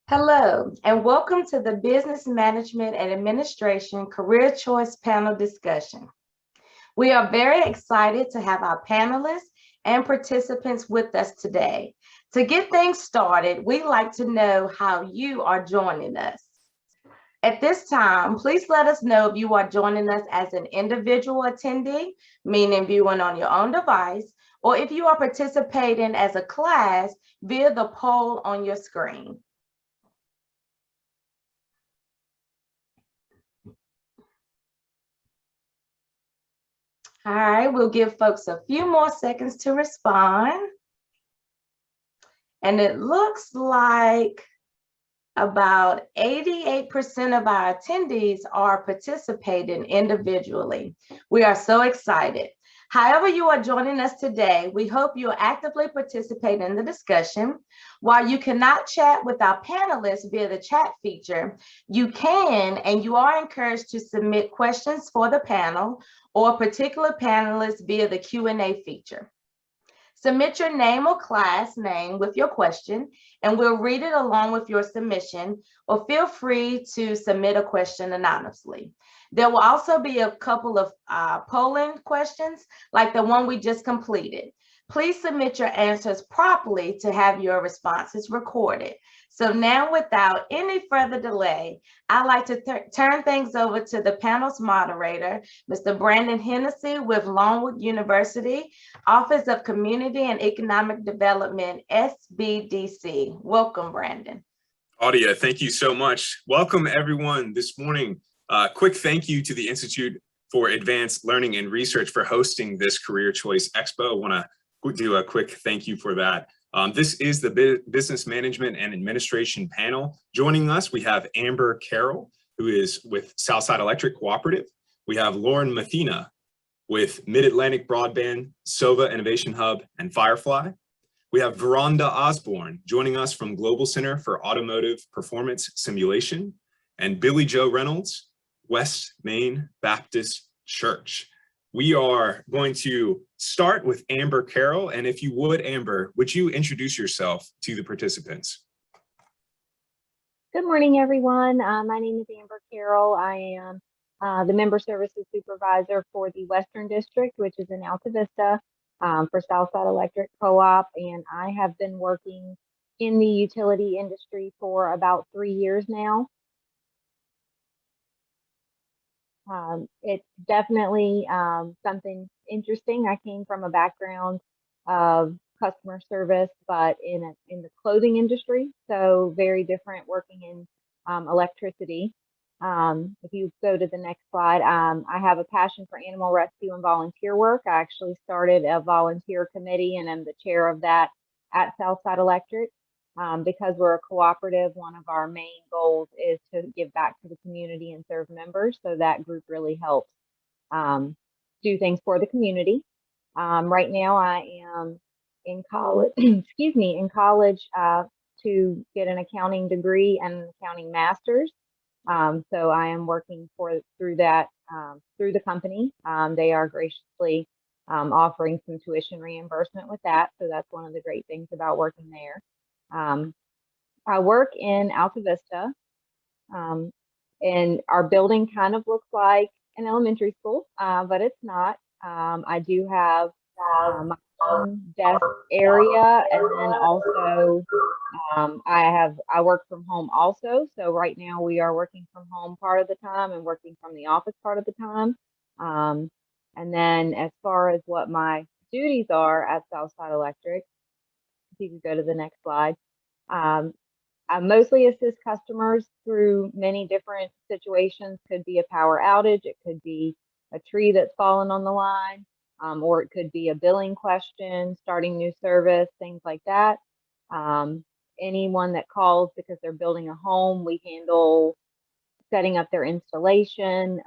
Hello, and welcome to the Business Management and Administration Career Choice Panel discussion. We are very excited to have our panelists and participants with us today. To get things started, we'd like to know how you are joining us. At this time, please let us know if you are joining us as an individual attendee, meaning viewing on your own device, or if you are participating as a class via the poll on your screen. All right, we'll give folks a few more seconds to respond. And it looks like about 88% of our attendees are participating individually. We are so excited. However you are joining us today, we hope you actively participate in the discussion. While you cannot chat with our panelists via the chat feature, you can and you are encouraged to submit questions for the panel or particular panelists via the Q&A feature. Submit your name or class name with your question, and we'll read it along with your submission, or feel free to submit a question anonymously. There will also be a couple of polling questions, like the one we just completed. Please submit your answers properly to have your responses recorded. So now, without any further delay, I'd like to turn things over to the panel's moderator, Mr. Brandon Hennessey with Longwood University, Office of Community and Economic Development, SBDC. Welcome, Brandon. Claudia, thank you so much. Welcome, everyone, this morning. Quick thank you to the Institute for Advanced Learning and Research for hosting this Career Choice Expo. I want to do a quick thank you for that. This is the Business Management and Administration panel. Joining us, we have Amber Carroll, who is with Southside Electric Cooperative. We have Lauren Mathena with Mid-Atlantic Broadband, SOVA Innovation Hub, and Firefly. We have Veronda Osborne joining us from Global Center for Automotive Performance Simulation, and Billie Reynolds, West Main Baptist Church. We are going to start with Amber Carroll, and if you would, Amber, would you introduce yourself to the participants? Good morning, everyone. My name is Amber Carroll. I am the Member Services Supervisor for the Western District, which is in Alta Vista, for Southside Electric Co-op, and I have been working in the utility industry for about 3 years now. It's definitely something interesting. I came from a background of customer service, but in the clothing industry, so very different working in electricity. If you go to the next slide, I have a passion for animal rescue and volunteer work. I actually started a volunteer committee and I'm the chair of that at Southside Electric. Because we're a cooperative, one of our main goals is to give back to the community and serve members. So that group really helps do things for the community. Right now I am in college, in college to get an accounting degree and an accounting master's. So I am working through the company. They are graciously offering some tuition reimbursement with that. So that's one of the great things about working there. I work in Alta Vista, and our building kind of looks like an elementary school, but it's not. I do have my own desk area, and then also I work from home also. So right now we are working from home part of the time and working from the office part of the time. And then as far as what my duties are at Southside Electric, if you could go to the next slide. I mostly assist customers through many different situations. Could be a power outage, it could be a tree that's fallen on the line, or it could be a billing question, starting new service, things like that. Anyone that calls because they're building a home, we handle setting up their installation,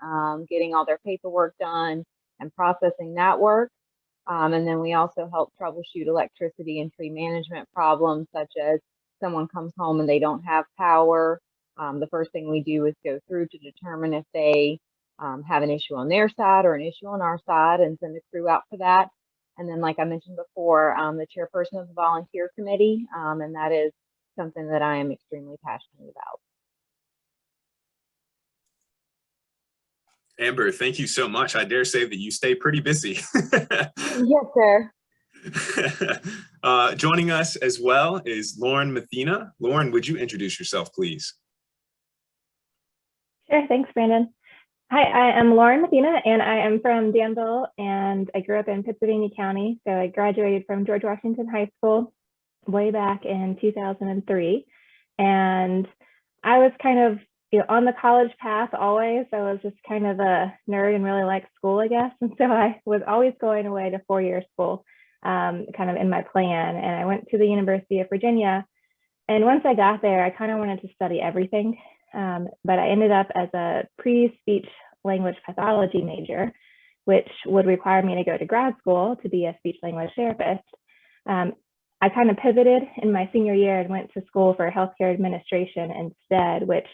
getting all their paperwork done and processing that work. And then we also help troubleshoot electricity and tree management problems, such as someone comes home and they don't have power. The first thing we do is go through to determine if they have an issue on their side or an issue on our side, and send a crew out for that. And then, like I mentioned before, the chairperson of the volunteer committee, and that is something that I am extremely passionate about. Amber, thank you so much. I dare say that you stay pretty busy. Yes, sir. Joining us as well is Lauren Mathena. Lauren, would you introduce yourself, please? Sure, thanks, Brandon. Hi, I am Lauren Mathena, and I am from Danville, and I grew up in Pittsylvania County. So I graduated from George Washington High School way back in 2003. And I was kind of on the college path always. I was just kind of a nerd and really liked school, I guess. And so I was always going away to four-year school, kind of in my plan. And I went to the University of Virginia. And once I got there, I kind of wanted to study everything. But I ended up as a pre-speech language pathology major, which would require me to go to grad school to be a speech language therapist. I kind of pivoted in my senior year and went to school for healthcare administration instead, which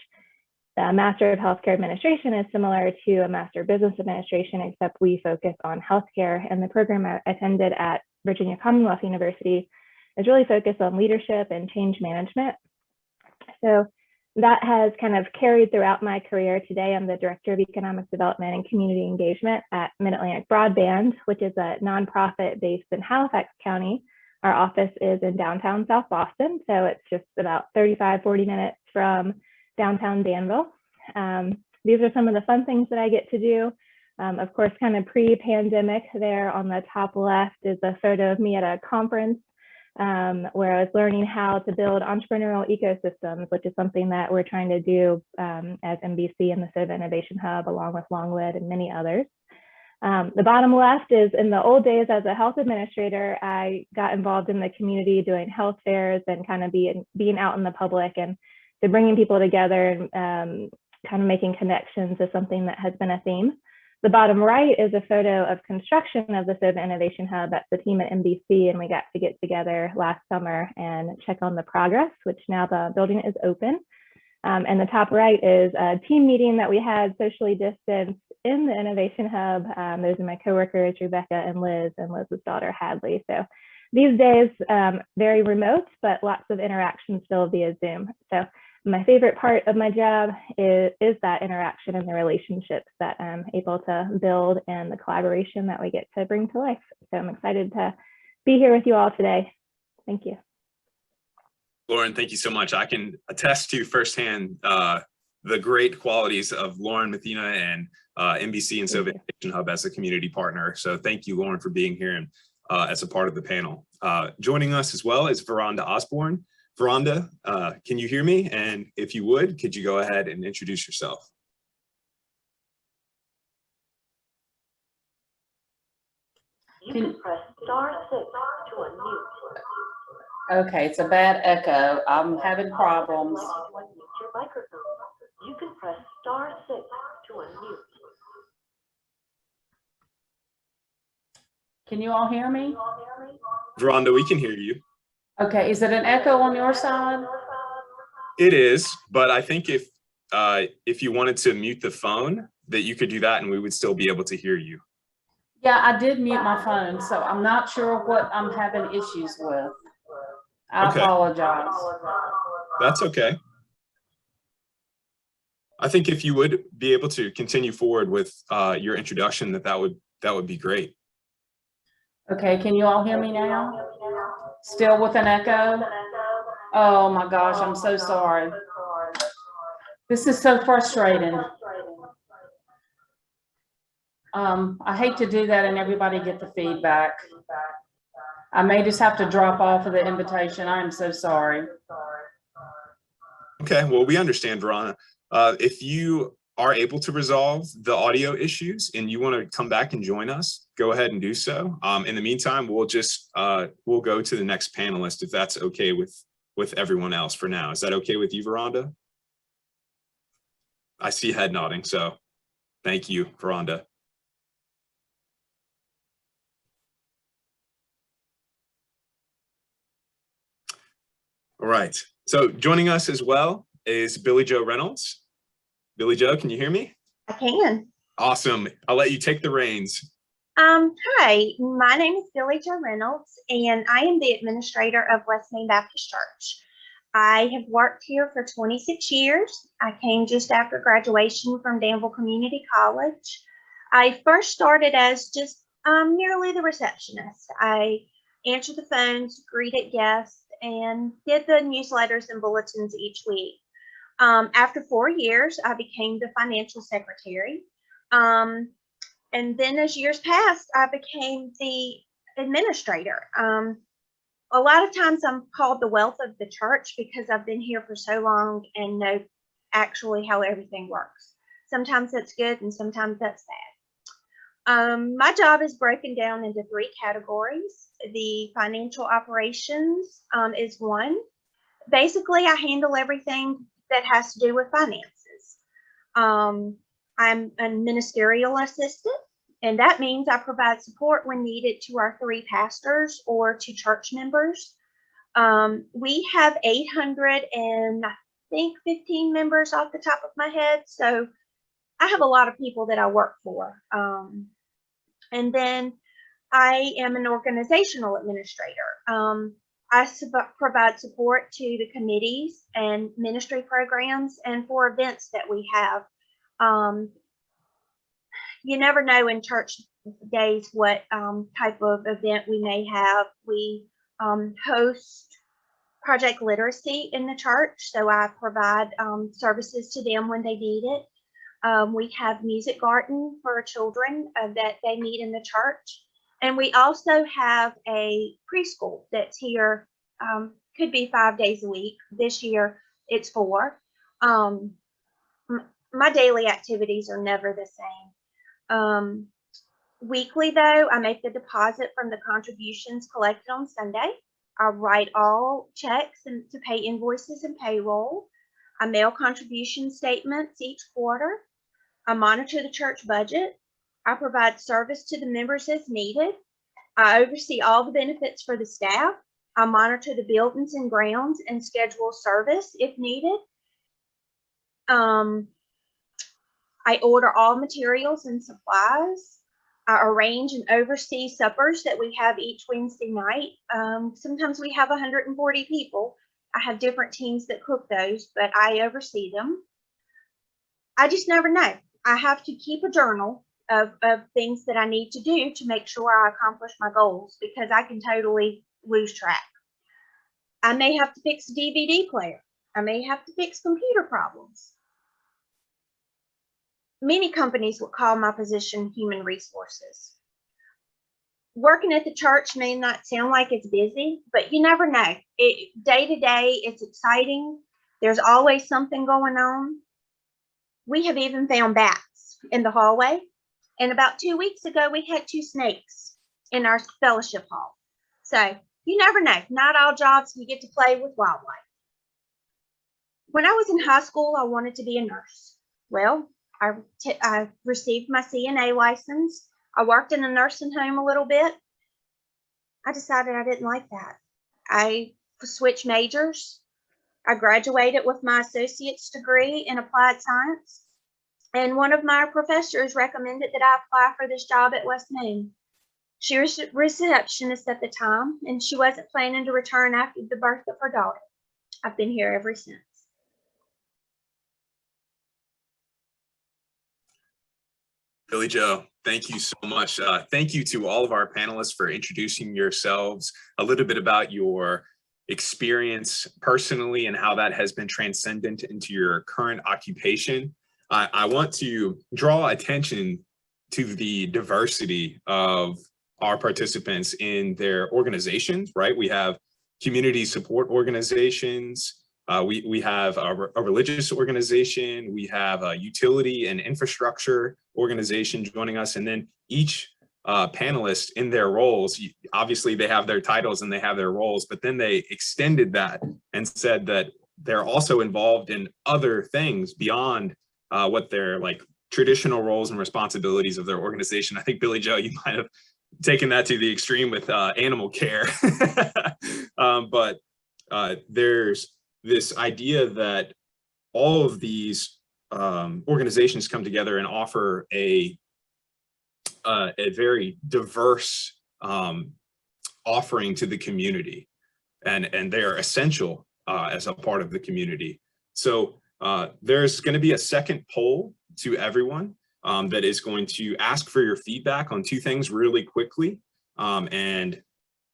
the Master of Healthcare Administration is similar to a Master of Business Administration, except we focus on healthcare. And the program I attended at Virginia Commonwealth University is really focused on leadership and change management. So that has kind of carried throughout my career. Today, I'm the Director of Economic Development and Community Engagement at Mid-Atlantic Broadband, which is a nonprofit based in Halifax County. Our office is in downtown South Boston, so it's just about 35-40 minutes from downtown Danville. These are some of the fun things that I get to do. Of course, kind of pre-pandemic there on the top left is a photo of me at a conference where I was learning how to build entrepreneurial ecosystems, which is something that we're trying to do as MBC and the SOVA Innovation Hub, along with Longwood and many others. The bottom left is in the old days as a health administrator, I got involved in the community doing health fairs and kind of being out in the public and bringing people together and kind of making connections is something that has been a theme. The bottom right is a photo of construction of the SOVA Innovation Hub. That's the team at NBC, and we got to get together last summer and check on the progress, which now the building is open. And the top right is a team meeting that we had socially distanced in the Innovation Hub. Those are my coworkers, Rebecca and Liz's daughter, Hadley. So these days, very remote, but lots of interaction still via Zoom. So my favorite part of my job is that interaction and the relationships that I'm able to build and the collaboration that we get to bring to life. So I'm excited to be here with you all today. Thank you. Lauren, thank you so much. I can attest to firsthand the great qualities of Lauren Mathena and NBC and SOVA Innovation Hub as a community partner. So thank you, Lauren, for being here and as a part of the panel. Joining us as well is Veronda Osborne. Veronda, can you hear me? And if you would, could you go ahead and introduce yourself? You can press *6 to unmute. Okay, it's a bad echo. I'm having problems. Your microphone. You can press *6 to unmute. Can you all hear me? Veronda, we can hear you. Okay, is it an echo on your side? It is, but I think if you wanted to mute the phone, that you could do that and we would still be able to hear you. Yeah, I did mute my phone, so I'm not sure what I'm having issues with. I apologize. That's okay. I think if you would be able to continue forward with your introduction, that would be great. Okay, can you all hear me now? Still with an echo? Oh my gosh, I'm so sorry. This is so frustrating. I hate to do that and everybody get the feedback. I may just have to drop off of the invitation. I am so sorry. Okay, well, we understand, Veronda. If you are able to resolve the audio issues and you want to come back and join us, go ahead and do so. In the meantime, we'll just we'll go to the next panelist if that's okay with everyone else for now. Is that okay with you, Veronda? I see head nodding, so thank you, Veronda. All right, so joining us as well is Billie Jo Reynolds. Billie Jo, can you hear me? I can. Awesome. I'll let you take the reins. Hi, my name is Billie Jo Reynolds, and I am the administrator of West Main Baptist Church. I have worked here for 26 years. I came just after graduation from Danville Community College. I first started as just merely the receptionist. I answered the phones, greeted guests, and did the newsletters and bulletins each week. After 4 years, I became the financial secretary. And then as years passed, I became the administrator. A lot of times I'm called the wealth of the church because I've been here for so long and know actually how everything works. Sometimes that's good and sometimes that's bad. My job is broken down into 3 categories. The financial operations is one. Basically, I handle everything that has to do with finances. I'm a ministerial assistant, and that means I provide support when needed to our 3 pastors or to church members. We have 800 and I think 15 members off the top of my head, so I have a lot of people that I work for. And then I am an organizational administrator. I provide support to the committees and ministry programs and for events that we have. You never know in church days what type of event we may have. We host Project Literacy in the church, so I provide services to them when they need it. We have Music Garden for children that they need in the church. And we also have a preschool that's here, could be 5 days a week. This year it's 4. My daily activities are never the same. Weekly though, I make the deposit from the contributions collected on Sunday. I write all checks and to pay invoices and payroll. I mail contribution statements each quarter. I monitor the church budget. I provide service to the members as needed. I oversee all the benefits for the staff. I monitor the buildings and grounds and schedule service if needed. I order all materials and supplies. I arrange and oversee suppers that we have each Wednesday night. Sometimes we have 140 people. I have different teams that cook those, but I oversee them. I just never know. I have to keep a journal of things that I need to do to make sure I accomplish my goals because I can totally lose track. I may have to fix a DVD player. I may have to fix computer problems. Many companies would call my position human resources. Working at the church may not sound like it's busy, but you never know. Day to day, it's exciting. There's always something going on. We have even found bats in the hallway. And about 2 weeks ago, we had 2 snakes in our fellowship hall. So you never know. Not all jobs we get to play with wildlife. When I was in high school, I wanted to be a nurse. Well, I received my CNA license. I worked in a nursing home a little bit. I decided I didn't like that. I switched majors. I graduated with my associate's degree in applied science. And one of my professors recommended that I apply for this job at West Moon. She was a receptionist at the time, and she wasn't planning to return after the birth of her daughter. I've been here ever since. Billie Jo, thank you so much. Thank you to all of our panelists for introducing yourselves, a little bit about your experience personally and how that has been transcendent into your current occupation. I want to draw attention to the diversity of our participants in their organizations, right? We have community support organizations. We have a religious organization. We have a utility and infrastructure organization joining us. And then each panelist in their roles, obviously they have their titles and they have their roles, but then they extended that and said that they're also involved in other things beyond what their like traditional roles and responsibilities of their organization. I think Billie Jo, you might have taken that to the extreme with animal care. But there's this idea that all of these organizations come together and offer a very diverse offering to the community, and they are essential as a part of the community. So there's going to be a second poll to everyone that is going to ask for your feedback on two things really quickly. And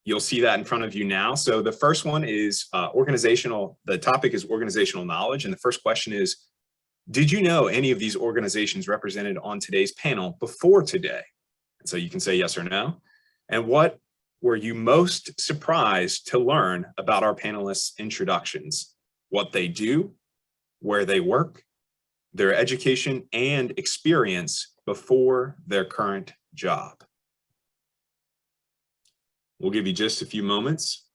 you'll see that in front of you now. So the first one is the topic is organizational knowledge. And the first question is, did you know any of these organizations represented on today's panel before today? And so you can say yes or no. And what were you most surprised to learn about our panelists' introductions? What they do, where they work, their education and experience before their current job. We'll give you just a few moments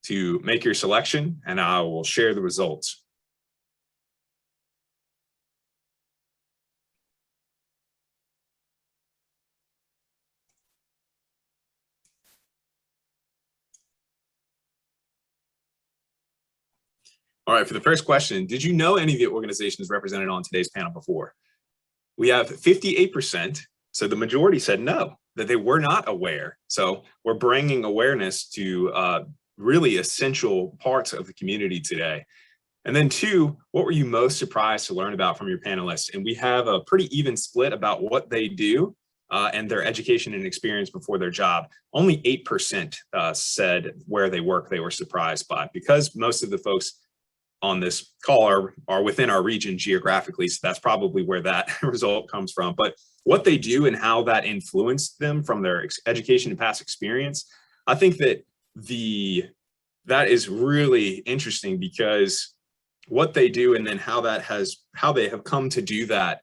to make your selection, and I will share the results. All right, for the first question, did you know any of the organizations represented on today's panel before? We have 58%, so the majority said no, that they were not aware. So we're bringing awareness to really essential parts of the community today. And then two, what were you most surprised to learn about from your panelists? And we have a pretty even split about what they do and their education and experience before their job. Only 8% said where they work they were surprised by, because most of the folks on this call are within our region geographically, so that's probably where that result comes from. But what they do and how that influenced them from their education and past experience, I think that that is really interesting, because what they do and then how they have come to do that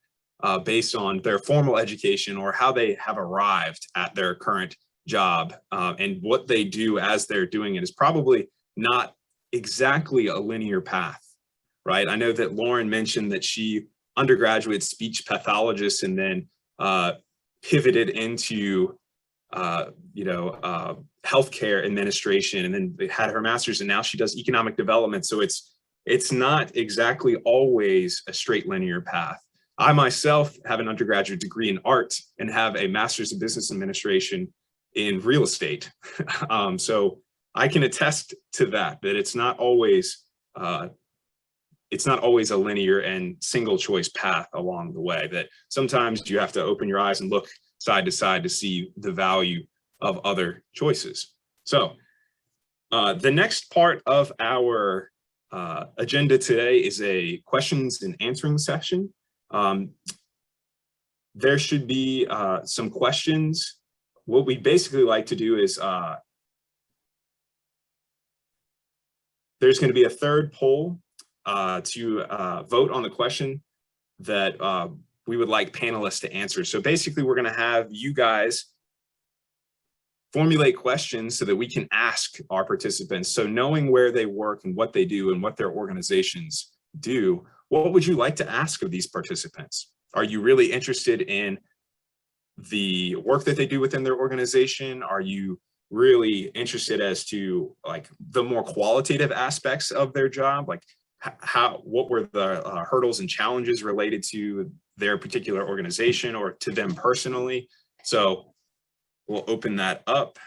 based on their formal education or how they have arrived at their current job, and what they do as they're doing it is probably not exactly a linear path, right? I know that Lauren mentioned that she undergraduate speech pathologist and then pivoted into healthcare administration, and then had her master's, and now she does economic development. So it's not exactly always a straight linear path. I myself have an undergraduate degree in art and have a master's in business administration in real estate. So I can attest to that it's not always a linear and single choice path along the way, that sometimes you have to open your eyes and look side to side to see the value of other choices. So the next part of our agenda today is a questions and answering session. There should be some questions. What we basically like to do is there's going to be a third poll to vote on the question that we would like panelists to answer. So basically, we're going to have you guys formulate questions so that we can ask our participants. So knowing where they work and what they do and what their organizations do, what would you like to ask of these participants? Are you really interested in the work that they do within their organization? Are you really interested as to like the more qualitative aspects of their job? Like what were the hurdles and challenges related to their particular organization or to them personally? So we'll open that up.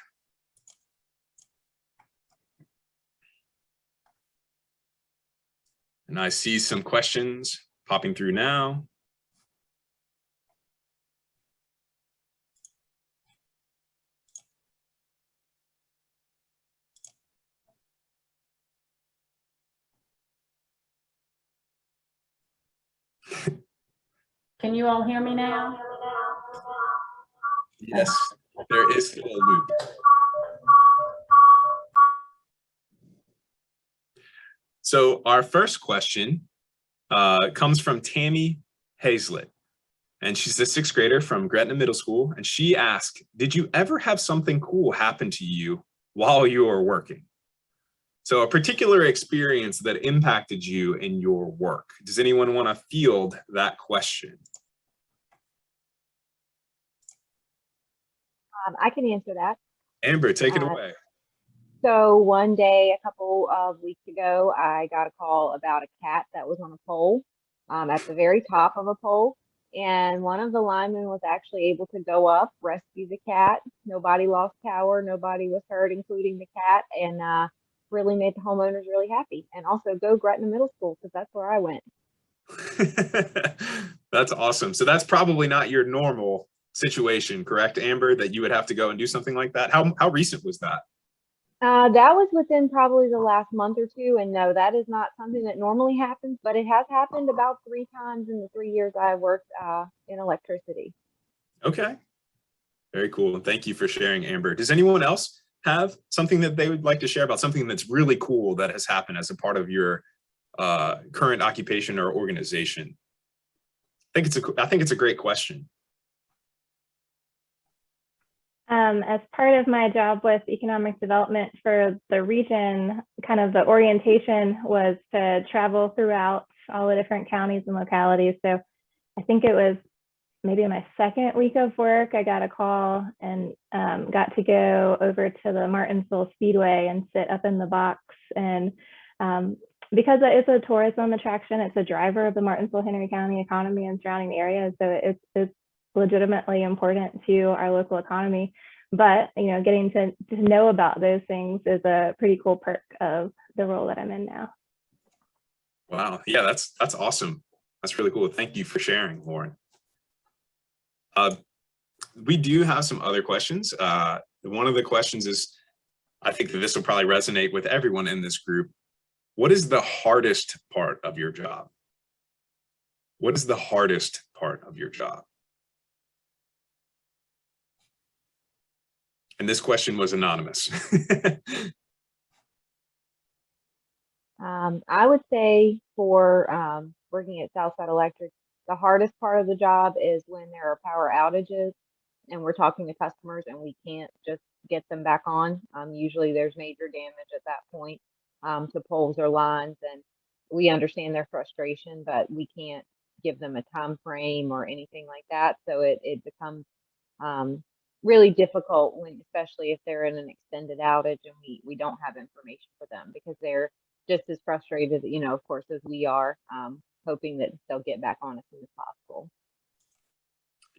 And I see some questions popping through now. Can you all hear me now? Yes, there is still a loop. So our first question comes from Tammy Hazlett, and she's a 6th grader from Gretna Middle School. And she asked, did you ever have something cool happen to you while you were working? So a particular experience that impacted you in your work. Does anyone want to field that question? I can answer that. Amber, take it away. So one day, a couple of weeks ago, I got a call about a cat that was on a pole, at the very top of a pole. And one of the linemen was actually able to go up, rescue the cat. Nobody lost power, nobody was hurt, including the cat. And really made the homeowners really happy. And also go Gretna Middle School, because that's where I went. That's awesome. So that's probably not your normal situation, correct, Amber, that you would have to go and do something like that? How recent was that? That was within probably the last month or two. And no, that is not something that normally happens, but it has happened about 3 times in the 3 years I worked in electricity. Okay. Very cool. And thank you for sharing, Amber. Does anyone else have something that they would like to share about something that's really cool that has happened as a part of your current occupation or organization? I think it's a great question. As part of my job with economic development for the region, kind of the orientation was to travel throughout all the different counties and localities. So I think it was maybe my 2nd week of work, I got a call and got to go over to the Martinsville Speedway and sit up in the box. And because it's a tourism attraction, it's a driver of the Martinsville-Henry County economy and surrounding areas. So it's legitimately important to our local economy. But, you know, getting to know about those things is a pretty cool perk of the role that I'm in now. Wow. Yeah, that's awesome. That's really cool. Thank you for sharing, Lauren. We do have some other questions. One of the questions is, I think that this will probably resonate with everyone in this group. What is the hardest part of your job? What is the hardest part of your job? And this question was anonymous. I would say for working at Southside Electric, the hardest part of the job is when there are power outages and we're talking to customers and we can't just get them back on. Usually there's major damage at that point to poles or lines, and we understand their frustration, but we can't give them a time frame or anything like that. So it becomes really difficult when, especially if they're in an extended outage and we don't have information for them, because they're just as frustrated, you know, of course, as we are, hoping that they'll get back on as soon as possible.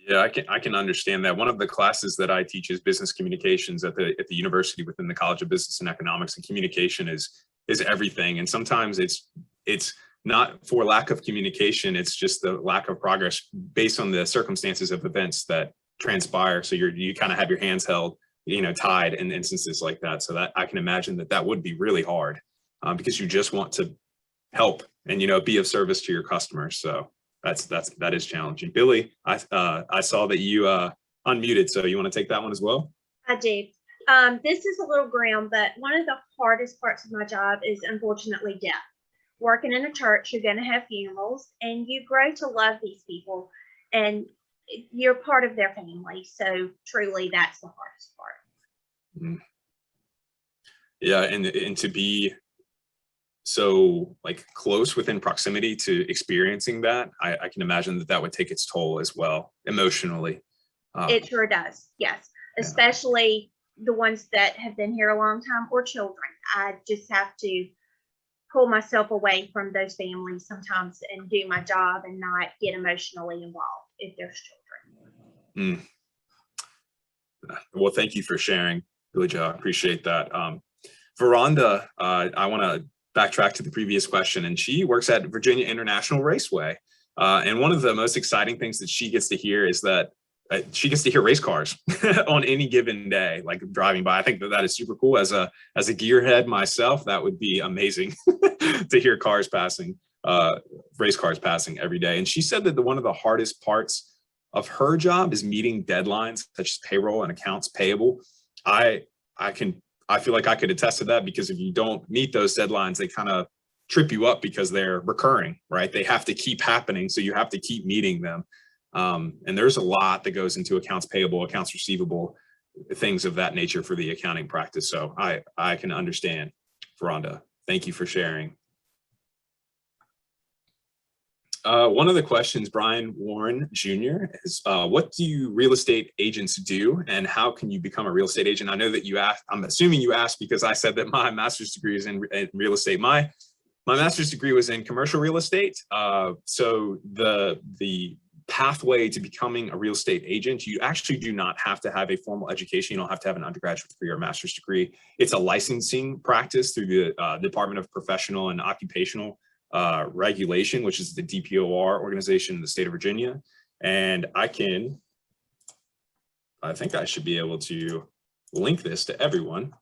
Yeah, I can understand that. One of the classes that I teach is business communications at the university within the College of Business and Economics, and communication is everything. And sometimes it's not for lack of communication, it's just the lack of progress based on the circumstances of events that transpire. So you kind of have your hands held, you know, tied in instances like that. So that I can imagine that would be really hard because you just want to help and, you know, be of service to your customers. So that is challenging. Billie, I saw that you unmuted, so you want to take that one as well? I do. This is a little grim, but one of the hardest parts of my job is unfortunately death. Working in a church, you're going to have funerals, and you grow to love these people, and you're part of their family. So truly, that's the hardest part. Mm. Yeah, and to be so like close within proximity to experiencing that, I can imagine that would take its toll as well emotionally. It sure does. Yes, especially the ones that have been here a long time or children. I just have to pull myself away from those families sometimes and do my job and not get emotionally involved if there's children. Well, thank you for sharing, Billie Jo. I appreciate that. Veronda, I want to backtrack to the previous question, and she works at Virginia International Raceway. And one of the most exciting things that she gets to hear is that she gets to hear race cars on any given day, like driving by. I think that is super cool. As a gearhead myself, that would be amazing to hear cars passing, race cars passing every day. And she said that one of the hardest parts of her job is meeting deadlines such as payroll and accounts payable. I feel like I could attest to that, because if you don't meet those deadlines, they kind of trip you up because they're recurring, right? They have to keep happening, so you have to keep meeting them. And there's a lot that goes into accounts payable, accounts receivable, things of that nature for the accounting practice. So I can understand, Veronda. Thank you for sharing. One of the questions, Brian Warren Jr., is what do real estate agents do, and how can you become a real estate agent? I know that you asked, I'm assuming you asked because I said that my master's degree is in real estate. My master's degree was in commercial real estate. So the pathway to becoming a real estate agent, you actually do not have to have a formal education. You don't have to have an undergraduate degree or a master's degree. It's a licensing practice through the Department of Professional and Occupational Regulation, which is the DPOR organization in the state of Virginia. And I think I should be able to link this to everyone.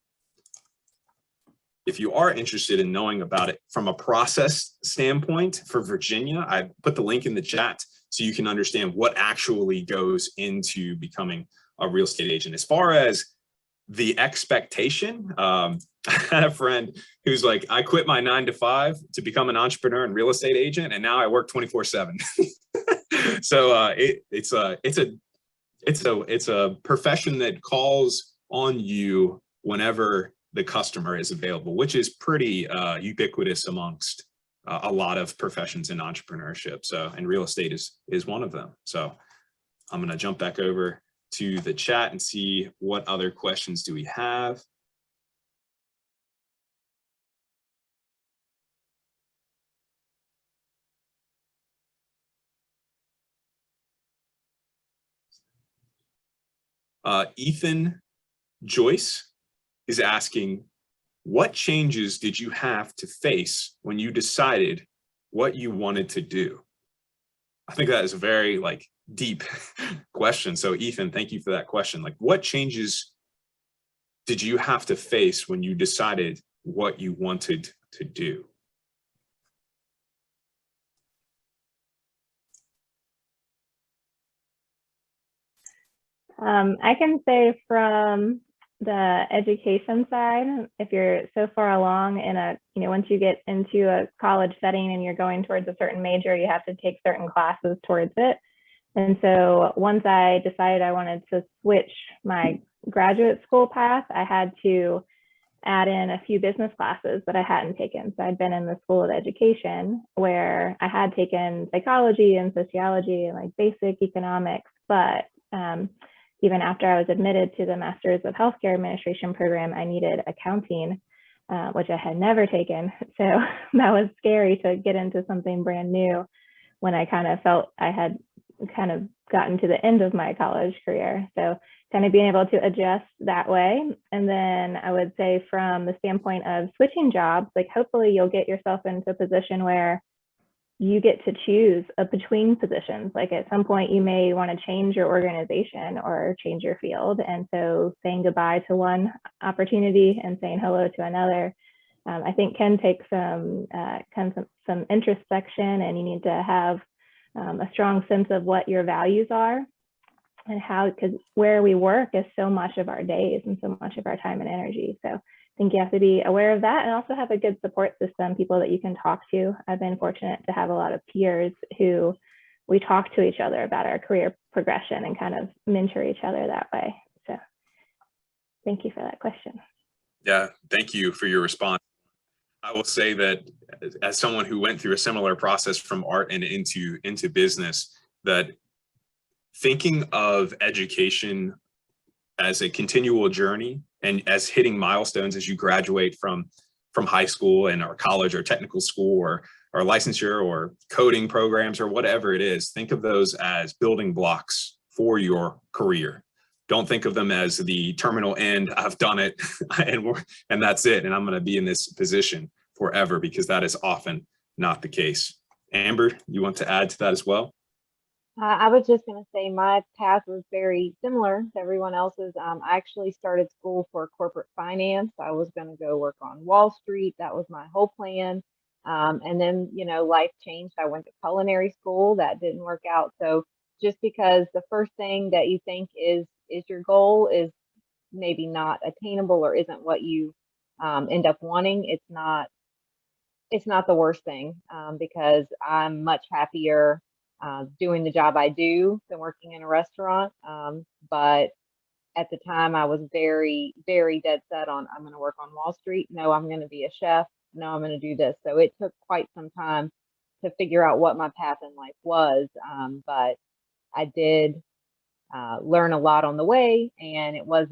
If you are interested in knowing about it from a process standpoint for Virginia, I put the link in the chat so you can understand what actually goes into becoming a real estate agent. As far as the expectation, I had a friend who's like, I quit my 9-to-5 to become an entrepreneur and real estate agent, and now I work 24/7. So it's a profession that calls on you whenever the customer is available, which is pretty ubiquitous amongst a lot of professions in entrepreneurship. So, and real estate is one of them. So I'm going to jump back over to the chat and see what other questions do we have. Ethan Joyce is asking, what changes did you have to face when you decided what you wanted to do? I think that is a very deep question. So Ethan, thank you for that question. Like, what changes did you have to face when you decided what you wanted to do? I can say from the education side, if you're so far along in once you get into a college setting and you're going towards a certain major, you have to take certain classes towards it. And so once I decided I wanted to switch my graduate school path, I had to add in a few business classes that I hadn't taken. So I'd been in the School of Education where I had taken psychology and sociology and basic economics, but even after I was admitted to the Master's of Healthcare Administration program, I needed accounting, which I had never taken. So that was scary to get into something brand new when I kind of felt I had kind of gotten to the end of my college career. So kind of being able to adjust that way. And then I would say from the standpoint of switching jobs, hopefully you'll get yourself into a position where you get to choose between positions. At some point you may want to change your organization or change your field. And so saying goodbye to one opportunity and saying hello to another, I think can take some introspection, and you need to have a strong sense of what your values are and how, because where we work is so much of our days and so much of our time and energy. So I think you have to be aware of that and also have a good support system, people that you can talk to. I've been fortunate to have a lot of peers who we talk to each other about our career progression and kind of mentor each other that way. So thank you for that question. Yeah, thank you for your response. I will say that as someone who went through a similar process from art and into business, that thinking of education as a continual journey and as hitting milestones as you graduate from high school and or college or technical school or licensure or coding programs or whatever it is, think of those as building blocks for your career. Don't think of them as the terminal end. I've done it and that's it. And I'm going to be in this position forever, because that is often not the case. Amber, you want to add to that as well? I was just going to say my path was very similar to everyone else's. I actually started school for corporate finance. I was going to go work on Wall Street. That was my whole plan. And then, life changed. I went to culinary school. That didn't work out. So just because the first thing that you think is your goal is maybe not attainable or isn't what you end up wanting, it's not the worst thing, because I'm much happier doing the job I do than working in a restaurant. But at the time I was very, very dead set on, I'm going to work on Wall Street. No, I'm going to be a chef. No, I'm going to do this. So it took quite some time to figure out what my path in life was. But I did learn a lot on the way, and it was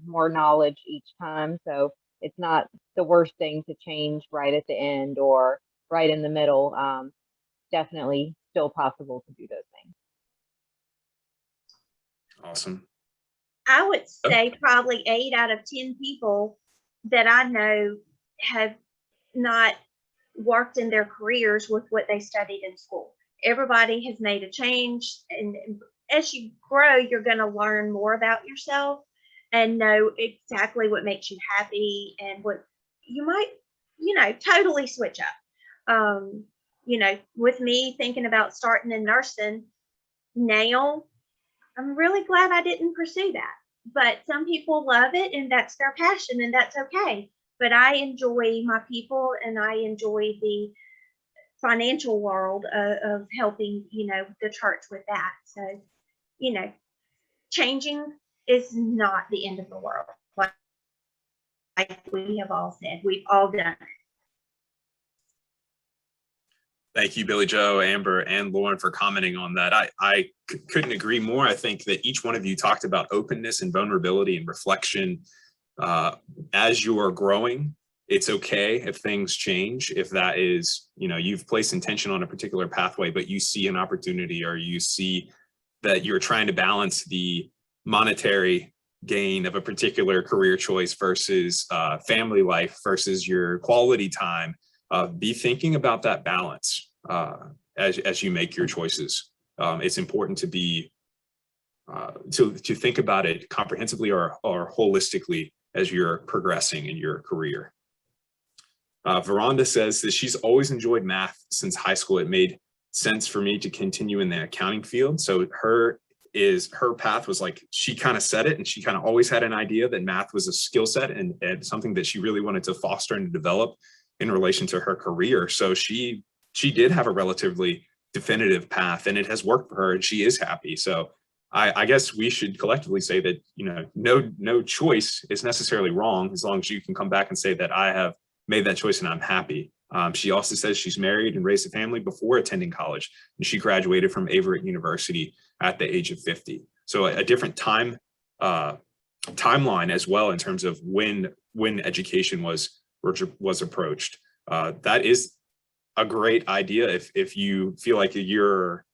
more knowledge each time. So it's not the worst thing to change right at the end or right in the middle. Definitely still possible to do those things. Awesome. I would say probably 8 out of 10 people that I know have not worked in their careers with what they studied in school. Everybody has made a change, and as you grow, you're going to learn more about yourself and know exactly what makes you happy and what you might, totally switch up. With me thinking about starting in nursing now, I'm really glad I didn't pursue that. But some people love it and that's their passion, and that's okay. But I enjoy my people, and I enjoy the financial world of helping, the church with that. So, changing is not the end of the world. Like we have all said, we've all done it. Thank you, Billie Joe, Amber, and Lauren for commenting on that. I couldn't agree more. I think that each one of you talked about openness and vulnerability and reflection. As you are growing, it's okay if things change. If that is, you've placed intention on a particular pathway, but you see an opportunity, or you see that you're trying to balance the monetary gain of a particular career choice versus family life versus your quality time. Be thinking about that balance as you make your choices. It's important to be to think about it comprehensively or holistically as you're progressing in your career. Veronda says that she's always enjoyed math since high school. It made sense for me to continue in the accounting field. So her path was like, she kind of said it, and she kind of always had an idea that math was a skill set and something that she really wanted to foster and develop in relation to her career. So she did have a relatively definitive path, and it has worked for her, and she is happy. So I guess we should collectively say that, no choice is necessarily wrong, as long as you can come back and say that I have made that choice and I'm happy. She also says she's married and raised a family before attending college, and she graduated from Averett University at the age of 50. So a different timeline as well in terms of when education was approached. That is a great idea if you feel like you're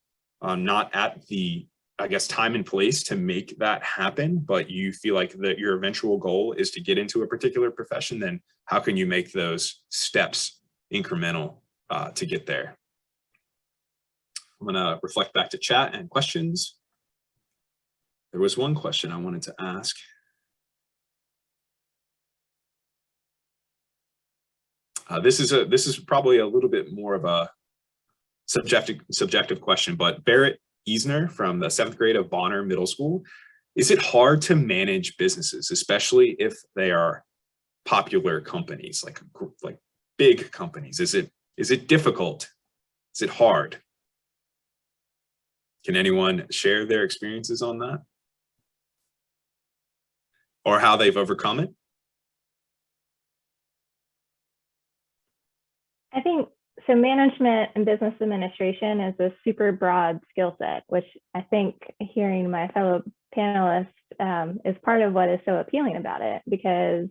not at the, I guess, time and place to make that happen, but you feel like that your eventual goal is to get into a particular profession. Then how can you make those steps incremental to get there? I'm gonna reflect back to chat and questions. There was one question I wanted to ask. This is probably a little bit more of a subjective question, but Barrett Eisner from the 7th grade of Bonner Middle School: is it hard to manage businesses, especially if they are popular companies, like big companies? Is it difficult? Is it hard? Can anyone share their experiences on that, or how they've overcome it? I think so. Management and business administration is a super broad skill set, which I think, hearing my fellow panelists, is part of what is so appealing about it, because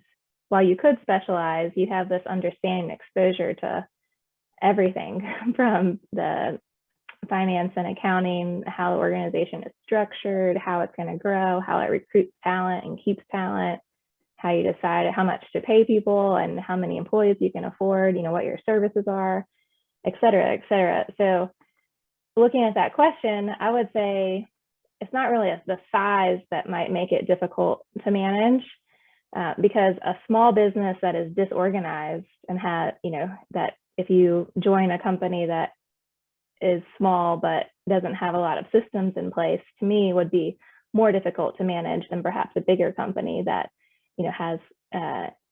while you could specialize, you have this understanding, exposure to everything from the finance and accounting, how the organization is structured, how it's going to grow, how it recruits talent and keeps talent, how you decide how much to pay people and how many employees you can afford, what your services are, et cetera, et cetera. So looking at that question, I would say it's not really the size that might make it difficult to manage, because a small business that is disorganized and that if you join a company that is small but doesn't have a lot of systems in place, to me would be more difficult to manage than perhaps a bigger company that has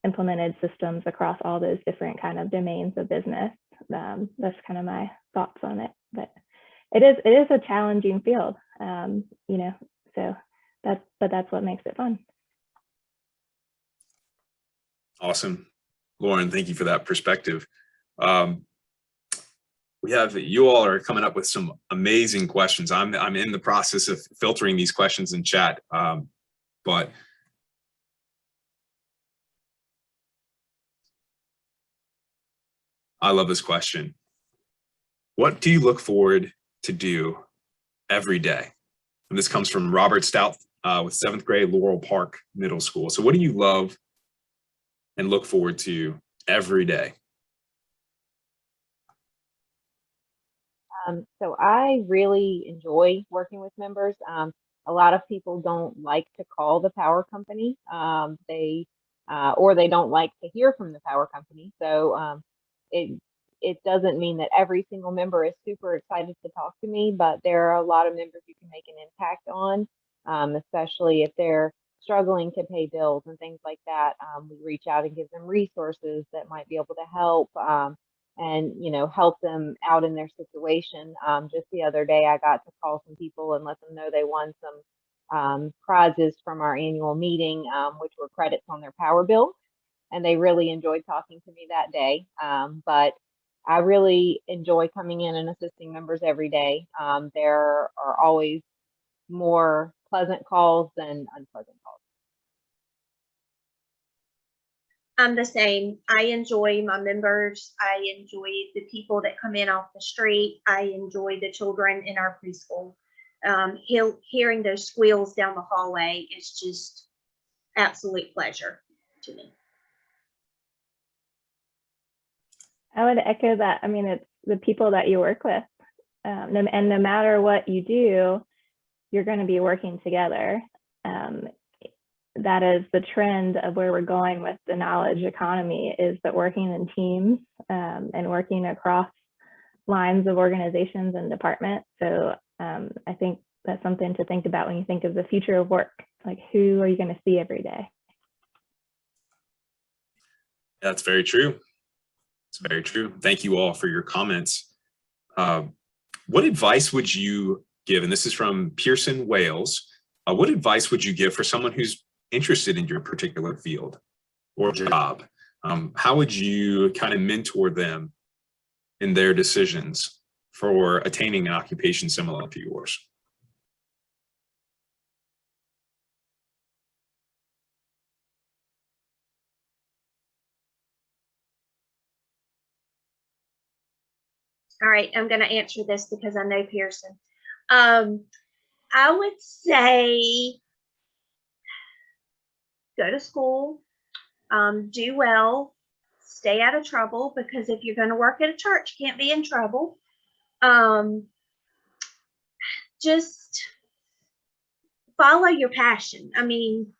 implemented systems across all those different kind of domains of business. That's kind of my thoughts on it, but it is a challenging field, so that's what makes it fun. Awesome. Lauren, thank you for that perspective. You all are coming up with some amazing questions. I'm in the process of filtering these questions in chat, but I love this question. What do you look forward to do every day? And this comes from Robert with 7th grade Laurel Park Middle School. So what do you love and look forward to every day? So I really enjoy working with members. A lot of people don't like to call the power company. Or they don't like to hear from the power company. So it doesn't mean that every single member is super excited to talk to me, but there are a lot of members you can make an impact on, especially if they're struggling to pay bills and things like that. We reach out and give them resources that might be able to help. And help them out in their situation. Just the other day, I got to call some people and let them know they won some prizes from our annual meeting, which were credits on their power bill, and they really enjoyed talking to me that day. But I really enjoy coming in and assisting members every day. There are always more pleasant calls than unpleasant calls. I'm the same. I enjoy my members. I enjoy the people that come in off the street. I enjoy the children in our preschool. Hearing those squeals down the hallway is just absolute pleasure to me. I would echo that. I mean, it's the people that you work with. And no matter what you do, you're going to be working together. That is the trend of where we're going with the knowledge economy, is that working in teams and working across lines of organizations and departments. So I think that's something to think about when you think of the future of work. Like, who are you going to see every day? That's very true. It's very true. Thank you all for your comments. What advice would you give? And this is from Pearson, Wales. What advice would you give for someone who's interested in your particular field or job? How would you kind of mentor them in their decisions for attaining an occupation similar to yours? All right, I'm going to answer this because I know Pearson. I would say go to school, do well, stay out of trouble, because if you're going to work at a church, you can't be in trouble. Just follow your passion. I mean,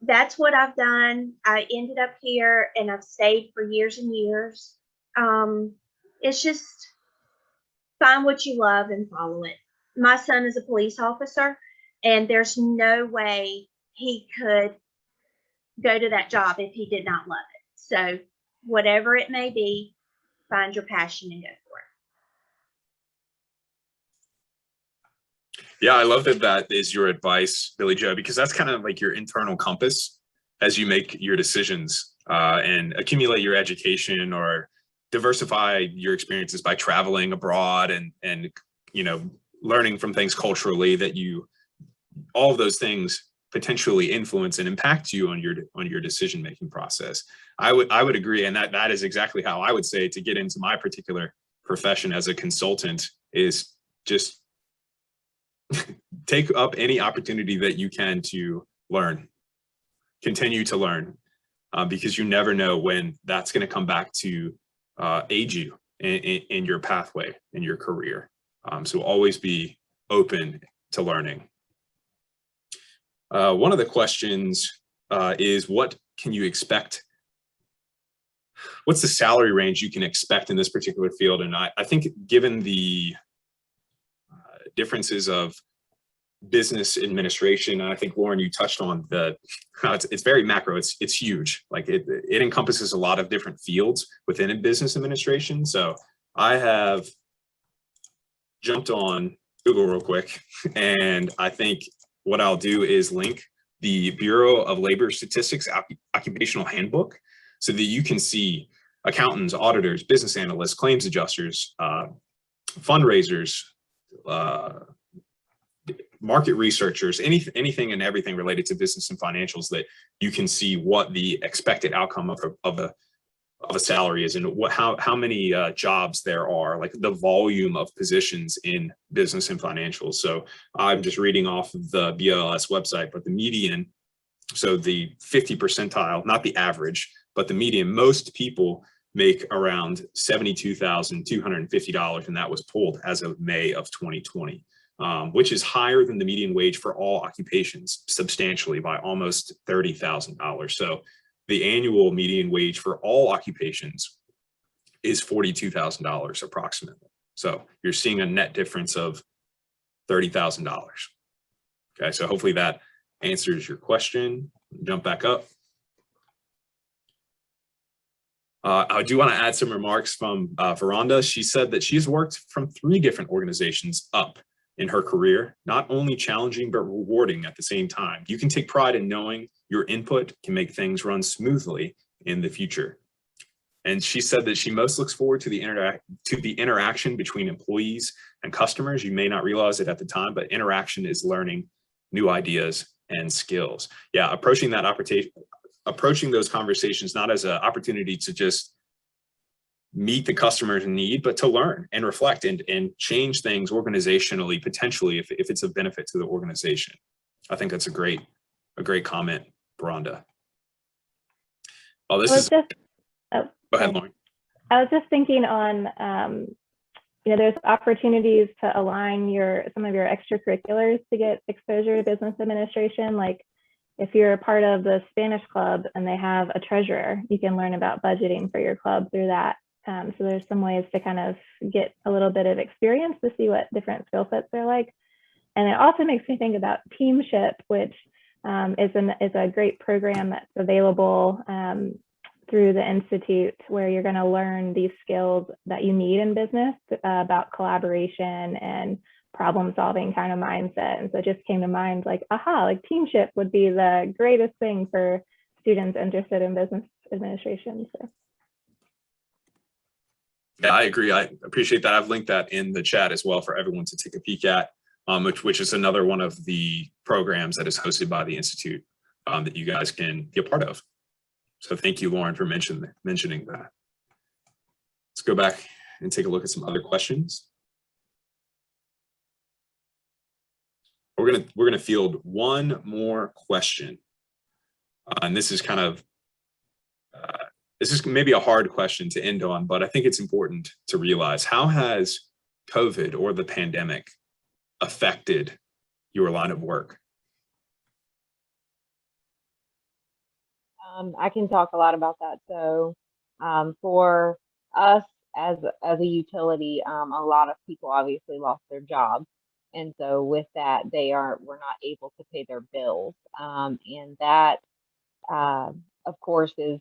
that's what I've done. I ended up here and I've stayed for years and years. It's just find what you love and follow it. My son is a police officer, and there's no way he could go to that job if he did not love it. So whatever it may be, find your passion and go for it. Yeah, I love that that is your advice, Billie Jo, because that's kind of like your internal compass as you make your decisions and accumulate your education or diversify your experiences by traveling abroad and learning from things culturally that all of those things potentially influence and impact you on your decision-making process. I would agree, and that is exactly how I would say to get into my particular profession as a consultant is just take up any opportunity that you can to learn, continue to learn, because you never know when that's going to come back to aid you in your pathway, in your career. So always be open to learning. One of the questions is, what can you expect? What's the salary range you can expect in this particular field? And I think given the differences of business administration, and I think Lauren, you touched on it's very macro, it's huge. Like it encompasses a lot of different fields within a business administration. So I have jumped on Google real quick, and I think what I'll do is link the Bureau of Labor Statistics Occupational Handbook so that you can see accountants, auditors, business analysts, claims adjusters, fundraisers, market researchers, anything and everything related to business and financials, that you can see what the expected outcome of of a salary is and how many jobs there are, like the volume of positions in business and financials. So I'm just reading off of the BLS website, but the median, so the 50 percentile, not the average, but the median, most people make around $72,250, and that was pulled as of May of 2020, which is higher than the median wage for all occupations substantially by almost $30,000. So the annual median wage for all occupations is $42,000 approximately. So you're seeing a net difference of $30,000. Okay, so hopefully that answers your question. Jump back up. I do want to add some remarks from Veronda. She said that she's worked from 3 different organizations up in her career, not only challenging, but rewarding at the same time. You can take pride in knowing your input can make things run smoothly in the future. And she said that she most looks forward to the interaction between employees and customers. You may not realize it at the time, but interaction is learning new ideas and skills. Yeah, approaching those conversations not as an opportunity to just meet the customer's need, but to learn and reflect and change things organizationally, potentially, if it's of benefit to the organization. I think that's a great comment, Veronda. Oh, this is. Go ahead, Lauren. I was just thinking on, there's opportunities to align some of your extracurriculars to get exposure to business administration. Like if you're a part of the Spanish club and they have a treasurer, you can learn about budgeting for your club through that. So there's some ways to kind of get a little bit of experience to see what different skill sets are like. And it also makes me think about Teamship, which is a great program that's available through the Institute, where you're going to learn these skills that you need in business about collaboration and problem solving kind of mindset. And so it just came to mind like, like Teamship would be the greatest thing for students interested in business administration. So. Yeah, I agree. I appreciate that. I've linked that in the chat as well for everyone to take a peek at, which is another one of the programs that is hosted by the Institute that you guys can be a part of. So thank you, Lauren, for mentioning that. Let's go back and take a look at some other questions. We're gonna field one more question, and this is kind of this is maybe a hard question to end on, but I think it's important to realize: how has COVID or the pandemic affected your line of work? I can talk a lot about that. So for us as a utility, a lot of people obviously lost their jobs. And so with that, we're not able to pay their bills. And that, of course, is,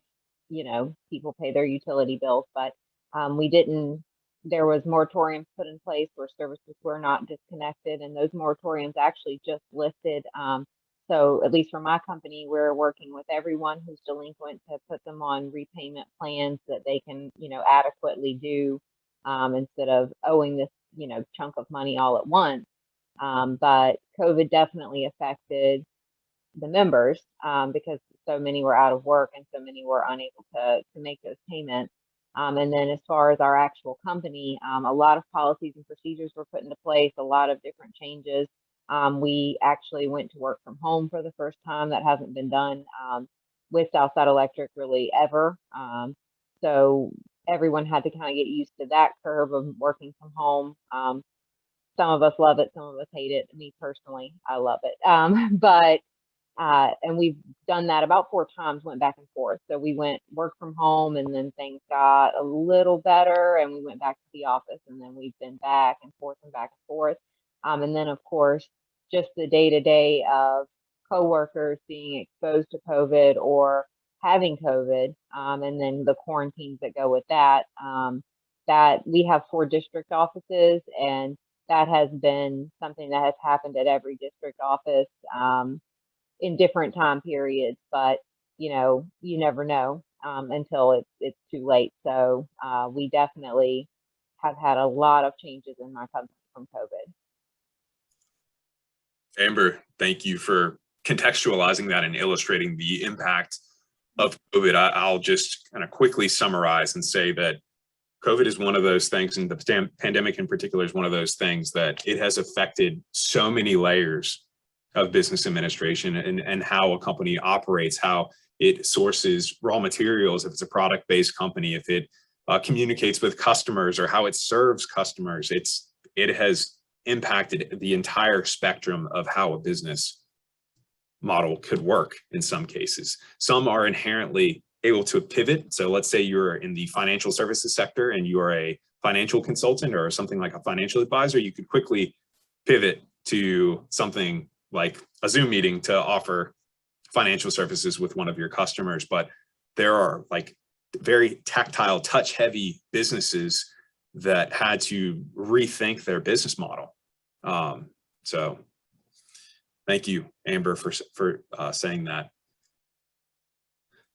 people pay their utility bills, but there was moratoriums put in place where services were not disconnected. And those moratoriums actually just lifted. So at least for my company, we're working with everyone who's delinquent to put them on repayment plans that they can, adequately do instead of owing this, chunk of money all at once. But COVID definitely affected the members because so many were out of work and so many were unable to make those payments. And then as far as our actual company, a lot of policies and procedures were put into place, a lot of different changes. We actually went to work from home for the first time. That hasn't been done with Southside Electric really ever. So everyone had to kind of get used to that curve of working from home. Some of us love it, some of us hate it. Me personally, I love it. And we've done that about 4 times, went back and forth. So we work from home, and then things got a little better and we went back to the office, and then we've been back and forth and back and forth. And then of course, just the day-to-day of coworkers being exposed to COVID or having COVID, and then the quarantines that go with that, that we have 4 district offices, and that has been something that has happened at every district office in different time periods, but you never know until it's too late. So we definitely have had a lot of changes in my company from COVID. Amber, thank you for contextualizing that and illustrating the impact COVID, I'll just kind of quickly summarize and say that COVID is one of those things, and the pandemic in particular is one of those things that it has affected so many layers of business administration and how a company operates, how it sources raw materials, if it's a product-based company, if it communicates with customers, or how it serves customers. It has impacted the entire spectrum of how a business model could work in some cases. Some are inherently able to pivot. So let's say you're in the financial services sector and you're a financial consultant or something like a financial advisor, you could quickly pivot to something like a Zoom meeting to offer financial services with one of your customers. But there are like very tactile, touch-heavy businesses that had to rethink their business model. So thank you, Amber, for saying that.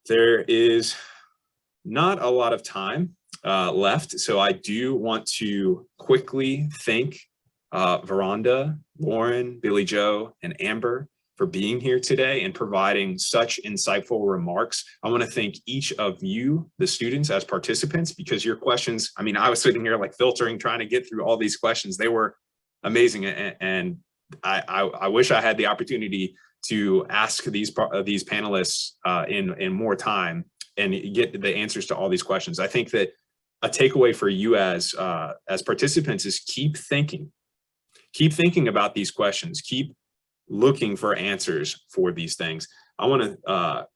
There is not a lot of time left, so I do want to quickly thank Veronda, Lauren, Billie Joe, and Amber for being here today and providing such insightful remarks. I want to thank each of you, the students, as participants, because your questions, I mean, I was sitting here like filtering, trying to get through all these questions. They were amazing, and I wish I had the opportunity to ask these panelists in more time and get the answers to all these questions. I think that a takeaway for you as participants is keep thinking about these questions, keep looking for answers for these things. I want to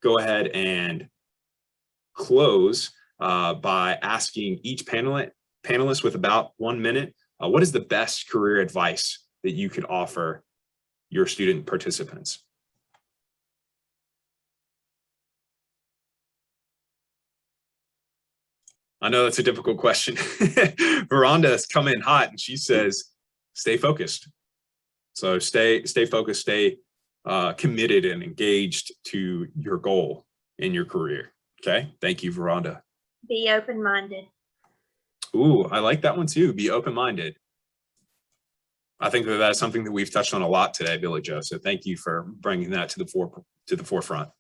go ahead and close by asking each panelist with about 1 minute, what is the best career advice that you could offer your student participants? I know that's a difficult question. Veronda has come in hot and she says, stay focused. So stay focused, stay committed and engaged to your goal in your career. Okay, thank you, Veronda. Be open-minded. Ooh, I like that one too, be open-minded. I think that that's something that we've touched on a lot today, Billie Joe. So thank you for bringing that to the forefront.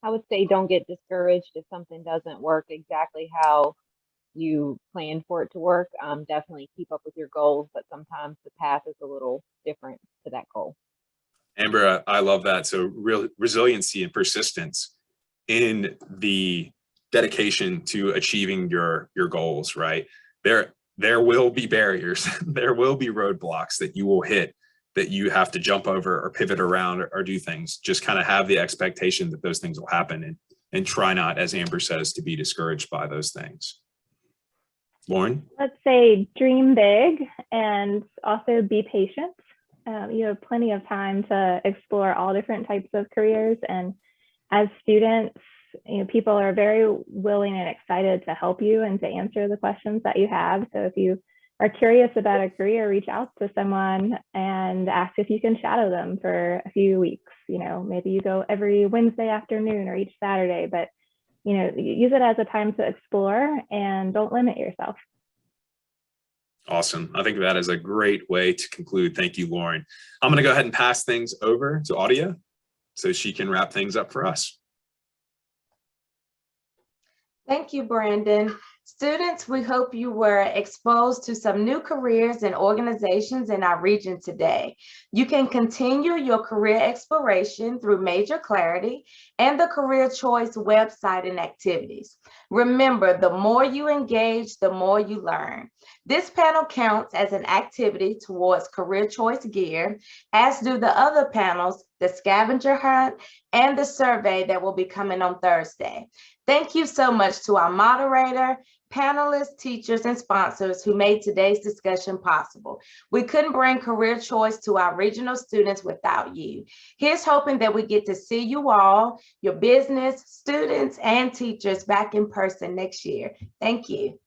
I would say don't get discouraged if something doesn't work exactly how you plan for it to work. Definitely keep up with your goals, but sometimes the path is a little different to that goal. Amber, I love that. So real resiliency and persistence in the dedication to achieving your goals, right? There will be barriers, there will be roadblocks that you will hit, that you have to jump over or pivot around or do things. Just kind of have the expectation that those things will happen and try not, as Amber says, to be discouraged by those things. Lauren? Let's say dream big and also be patient. You have plenty of time to explore all different types of careers, and as students, people are very willing and excited to help you and to answer the questions that you have. So if you are curious about a career, reach out to someone and ask if you can shadow them for a few weeks. Maybe you go every Wednesday afternoon or each Saturday, but use it as a time to explore and don't limit yourself. Awesome. I think that is a great way to conclude. Thank you, Lauren. I'm going to go ahead and pass things over to Audia so she can wrap things up for us. Thank you, Brandon. Students, we hope you were exposed to some new careers and organizations in our region today. You can continue your career exploration through Major Clarity and the Career Choice website and activities. Remember, the more you engage, the more you learn. This panel counts as an activity towards Career Choice gear, as do the other panels, the scavenger hunt, and the survey that will be coming on Thursday. Thank you so much to our moderator, panelists, teachers, and sponsors who made today's discussion possible. We couldn't bring Career Choice to our regional students without you. Here's hoping that we get to see you all, your business, students, and teachers back in person next year. Thank you.